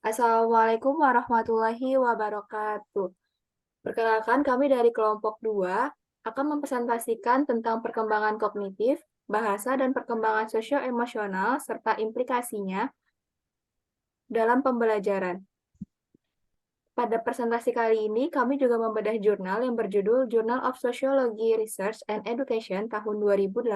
Assalamualaikum warahmatullahi wabarakatuh. Perkenalkan, kami dari kelompok 2 akan mempresentasikan tentang perkembangan kognitif, bahasa, dan perkembangan sosio-emosional serta implikasinya dalam pembelajaran. Pada presentasi kali ini, kami juga membedah jurnal yang berjudul Journal of Sociology Research and Education tahun 2018.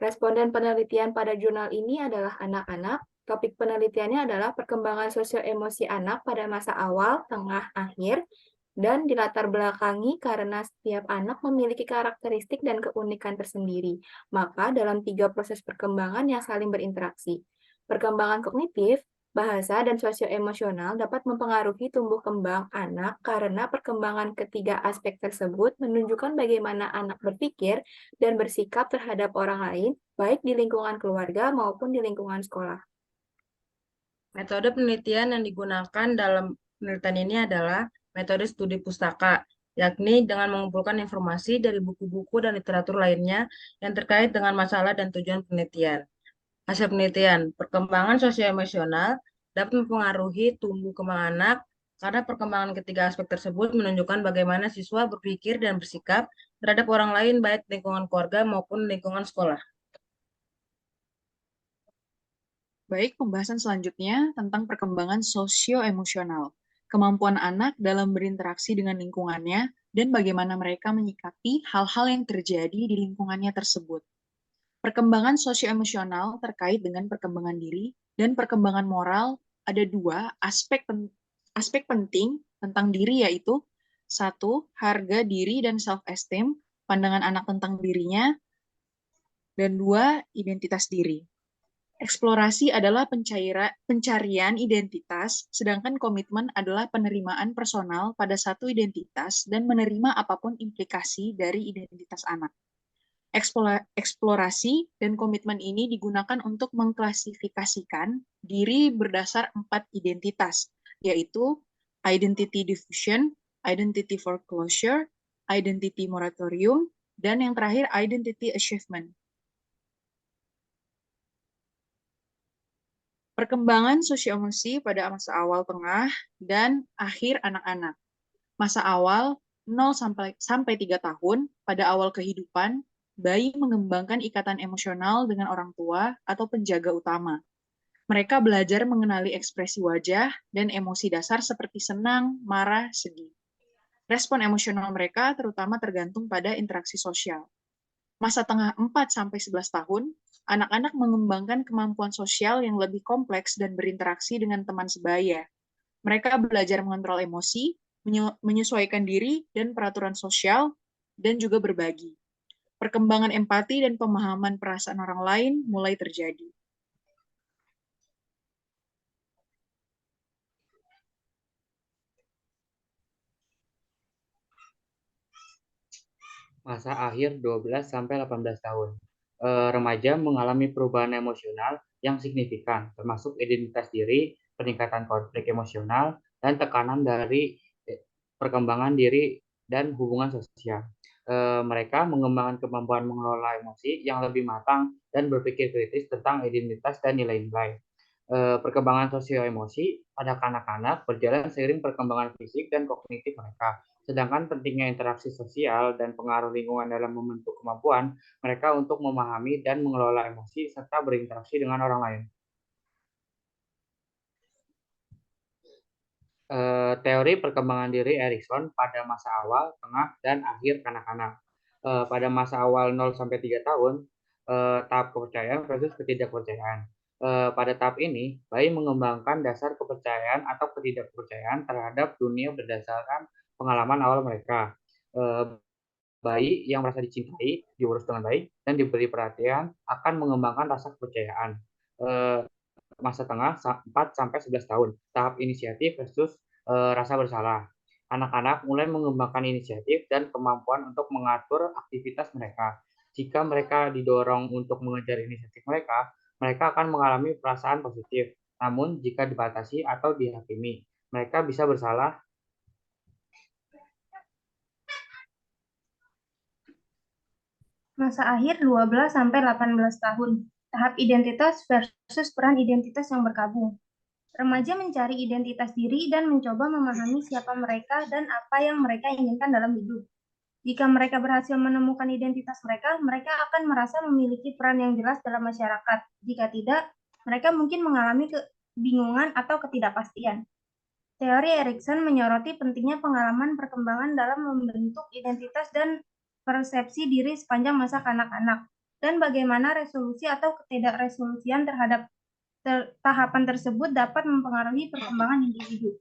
Responden penelitian pada jurnal ini adalah anak-anak. Topik penelitiannya adalah perkembangan sosio-emosi anak pada masa awal, tengah, akhir, dan dilatar belakangi karena setiap anak memiliki karakteristik dan keunikan tersendiri. Maka dalam 3 proses perkembangan yang saling berinteraksi. Perkembangan kognitif, bahasa, dan sosioemosional dapat mempengaruhi tumbuh kembang anak karena perkembangan ketiga aspek tersebut menunjukkan bagaimana anak berpikir dan bersikap terhadap orang lain, baik di lingkungan keluarga maupun di lingkungan sekolah. Metode penelitian yang digunakan dalam penelitian ini adalah metode studi pustaka, yakni dengan mengumpulkan informasi dari buku-buku dan literatur lainnya yang terkait dengan masalah dan tujuan penelitian. Hasil penelitian, perkembangan sosio-emosional dapat mempengaruhi tumbuh kembang anak karena perkembangan ketiga aspek tersebut menunjukkan bagaimana siswa berpikir dan bersikap terhadap orang lain baik lingkungan keluarga maupun lingkungan sekolah. Baik, pembahasan selanjutnya tentang perkembangan sosio-emosional, kemampuan anak dalam berinteraksi dengan lingkungannya, dan bagaimana mereka menyikapi hal-hal yang terjadi di lingkungannya tersebut. Perkembangan sosio-emosional terkait dengan perkembangan diri dan perkembangan moral ada dua aspek penting tentang diri, yaitu satu, harga diri dan self-esteem, pandangan anak tentang dirinya, dan dua, identitas diri. Eksplorasi adalah pencarian identitas, sedangkan komitmen adalah penerimaan personal pada satu identitas dan menerima apapun implikasi dari identitas anak. Eksplorasi dan komitmen ini digunakan untuk mengklasifikasikan diri berdasar 4 identitas, yaitu identity diffusion, identity foreclosure, identity moratorium, dan yang terakhir identity achievement. Perkembangan sosio-emosi pada masa awal, tengah, dan akhir anak-anak. Masa awal 0 sampai 3 tahun, pada awal kehidupan, bayi mengembangkan ikatan emosional dengan orang tua atau penjaga utama. Mereka belajar mengenali ekspresi wajah dan emosi dasar seperti senang, marah, sedih. Respon emosional mereka terutama tergantung pada interaksi sosial. Masa tengah 4 sampai 11 tahun, anak-anak mengembangkan kemampuan sosial yang lebih kompleks dan berinteraksi dengan teman sebaya. Mereka belajar mengontrol emosi, menyesuaikan diri dan peraturan sosial, dan juga berbagi. Perkembangan empati dan pemahaman perasaan orang lain mulai terjadi. Masa akhir 12 sampai 18 tahun. Remaja mengalami perubahan emosional yang signifikan, termasuk identitas diri, peningkatan konflik emosional, dan tekanan dari perkembangan diri dan hubungan sosial. Mereka mengembangkan kemampuan mengelola emosi yang lebih matang dan berpikir kritis tentang identitas dan nilai-nilai. Perkembangan sosio emosi pada kanak-kanak berjalan seiring perkembangan fisik dan kognitif mereka. Sedangkan pentingnya interaksi sosial dan pengaruh lingkungan dalam membentuk kemampuan mereka untuk memahami dan mengelola emosi serta berinteraksi dengan orang lain. Teori perkembangan diri Erikson pada masa awal, tengah, dan akhir kanak-kanak. Pada masa awal 0 sampai 3 tahun, tahap kepercayaan versus ketidakpercayaan. Pada tahap ini, bayi mengembangkan dasar kepercayaan atau ketidakpercayaan terhadap dunia berdasarkan pengalaman awal mereka. Bayi yang merasa dicintai, diurus dengan baik, dan diberi perhatian akan mengembangkan rasa kepercayaan. Masa tengah 4 sampai 11 tahun, tahap inisiatif versus rasa bersalah. Anak-anak mulai mengembangkan inisiatif dan kemampuan untuk mengatur aktivitas mereka. Jika mereka didorong untuk mengejar inisiatif mereka, mereka akan mengalami perasaan positif. Namun, jika dibatasi atau dihakimi, mereka bisa bersalah. Masa akhir 12 sampai 18 tahun. Tahap identitas versus peran identitas yang bergabung. Remaja mencari identitas diri dan mencoba memahami siapa mereka dan apa yang mereka inginkan dalam hidup. Jika mereka berhasil menemukan identitas mereka, mereka akan merasa memiliki peran yang jelas dalam masyarakat. Jika tidak, mereka mungkin mengalami kebingungan atau ketidakpastian. Teori Erikson menyoroti pentingnya pengalaman perkembangan dalam membentuk identitas dan persepsi diri sepanjang masa kanak-kanak, dan bagaimana resolusi atau ketidakresolusian terhadap tahapan tersebut dapat mempengaruhi perkembangan individu.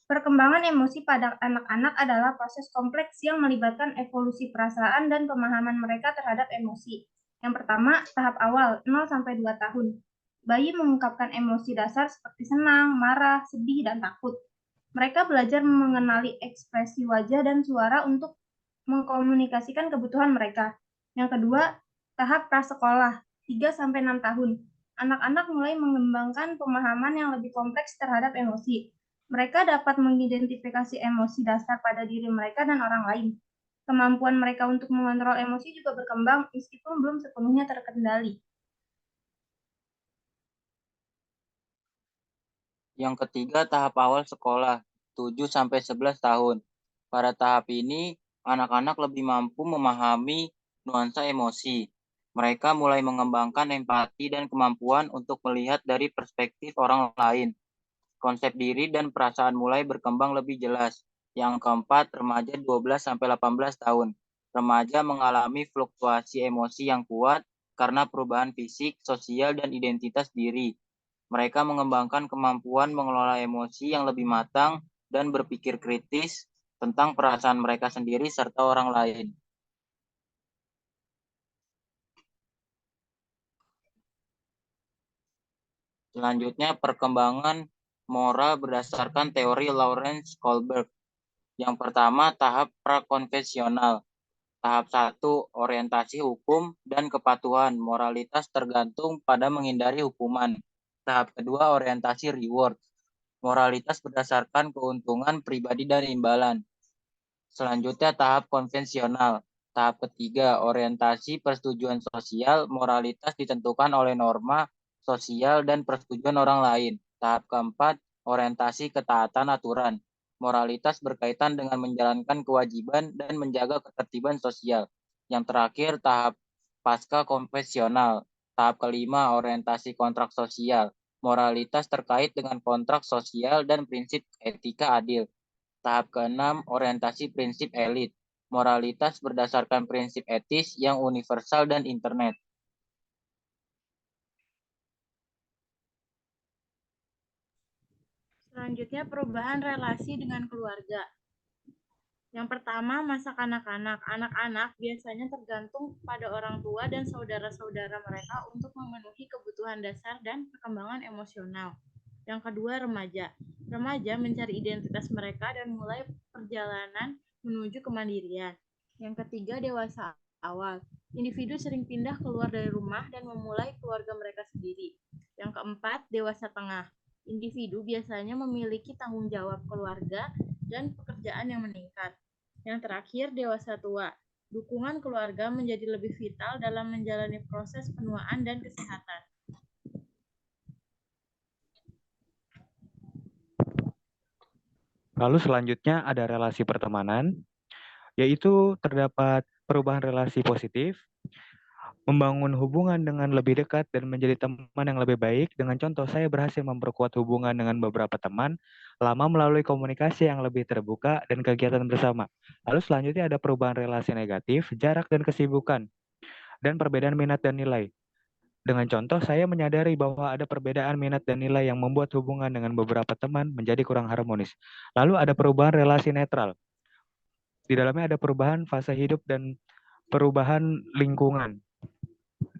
Perkembangan emosi pada anak-anak adalah proses kompleks yang melibatkan evolusi perasaan dan pemahaman mereka terhadap emosi. Yang pertama, tahap awal, 0-2 tahun. Bayi mengungkapkan emosi dasar seperti senang, marah, sedih, dan takut. Mereka belajar mengenali ekspresi wajah dan suara untuk mengkomunikasikan kebutuhan mereka. Yang kedua, tahap prasekolah, 3-6 tahun. Anak-anak mulai mengembangkan pemahaman yang lebih kompleks terhadap emosi. Mereka dapat mengidentifikasi emosi dasar pada diri mereka dan orang lain. Kemampuan mereka untuk mengontrol emosi juga berkembang meskipun belum sepenuhnya terkendali. Yang ketiga, tahap awal sekolah, 7-11 tahun. Pada tahap ini, anak-anak lebih mampu memahami nuansa emosi. Mereka mulai mengembangkan empati dan kemampuan untuk melihat dari perspektif orang lain. Konsep diri dan perasaan mulai berkembang lebih jelas. Yang keempat, remaja 12-18 tahun. Remaja mengalami fluktuasi emosi yang kuat karena perubahan fisik, sosial, dan identitas diri. Mereka mengembangkan kemampuan mengelola emosi yang lebih matang dan berpikir kritis tentang perasaan mereka sendiri serta orang lain. Selanjutnya, perkembangan moral berdasarkan teori Lawrence Kohlberg. Yang pertama, tahap prakonvensional. Tahap 1, orientasi hukum dan kepatuhan. Moralitas tergantung pada menghindari hukuman. Tahap kedua, orientasi reward. Moralitas berdasarkan keuntungan pribadi dan imbalan. Selanjutnya, tahap konvensional. Tahap ketiga, orientasi persetujuan sosial. Moralitas ditentukan oleh norma sosial dan persetujuan orang lain. Tahap keempat, orientasi ketaatan aturan. Moralitas berkaitan dengan menjalankan kewajiban dan menjaga ketertiban sosial. Yang terakhir, tahap pasca konvensional. Tahap kelima, orientasi kontrak sosial. Moralitas terkait dengan kontrak sosial dan prinsip etika adil. Tahap keenam, orientasi prinsip elit. Moralitas berdasarkan prinsip etis yang universal dan internet. Selanjutnya, perubahan relasi dengan keluarga. Yang pertama, masa kanak-kanak. Anak-anak biasanya tergantung pada orang tua dan saudara-saudara mereka untuk memenuhi kebutuhan dasar dan perkembangan emosional. Yang kedua, remaja. Remaja mencari identitas mereka dan mulai perjalanan menuju kemandirian. Yang ketiga, dewasa awal. Individu sering pindah keluar dari rumah dan memulai keluarga mereka sendiri. Yang keempat, dewasa tengah. Individu biasanya memiliki tanggung jawab keluarga dan pekerjaan yang meningkat. Yang terakhir, dewasa tua. Dukungan keluarga menjadi lebih vital dalam menjalani proses penuaan dan kesehatan. Lalu selanjutnya ada relasi pertemanan, yaitu terdapat perubahan relasi positif, membangun hubungan dengan lebih dekat dan menjadi teman yang lebih baik. Dengan contoh, saya berhasil memperkuat hubungan dengan beberapa teman lama melalui komunikasi yang lebih terbuka dan kegiatan bersama. Lalu selanjutnya ada perubahan relasi negatif, jarak dan kesibukan, dan perbedaan minat dan nilai. Dengan contoh, saya menyadari bahwa ada perbedaan minat dan nilai yang membuat hubungan dengan beberapa teman menjadi kurang harmonis. Lalu ada perubahan relasi netral. Di dalamnya ada perubahan fase hidup dan perubahan lingkungan.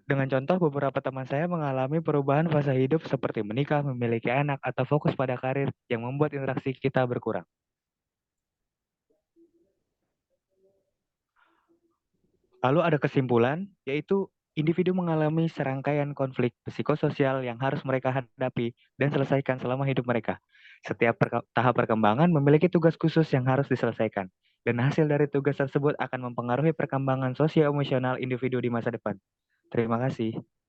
Dengan contoh, beberapa teman saya mengalami perubahan fase hidup seperti menikah, memiliki anak, atau fokus pada karir yang membuat interaksi kita berkurang. Lalu ada kesimpulan, yaitu individu mengalami serangkaian konflik psikososial yang harus mereka hadapi dan selesaikan selama hidup mereka. Setiap tahap perkembangan memiliki tugas khusus yang harus diselesaikan. dan hasil dari tugas tersebut akan mempengaruhi perkembangan sosio-emosional individu di masa depan. Terima kasih.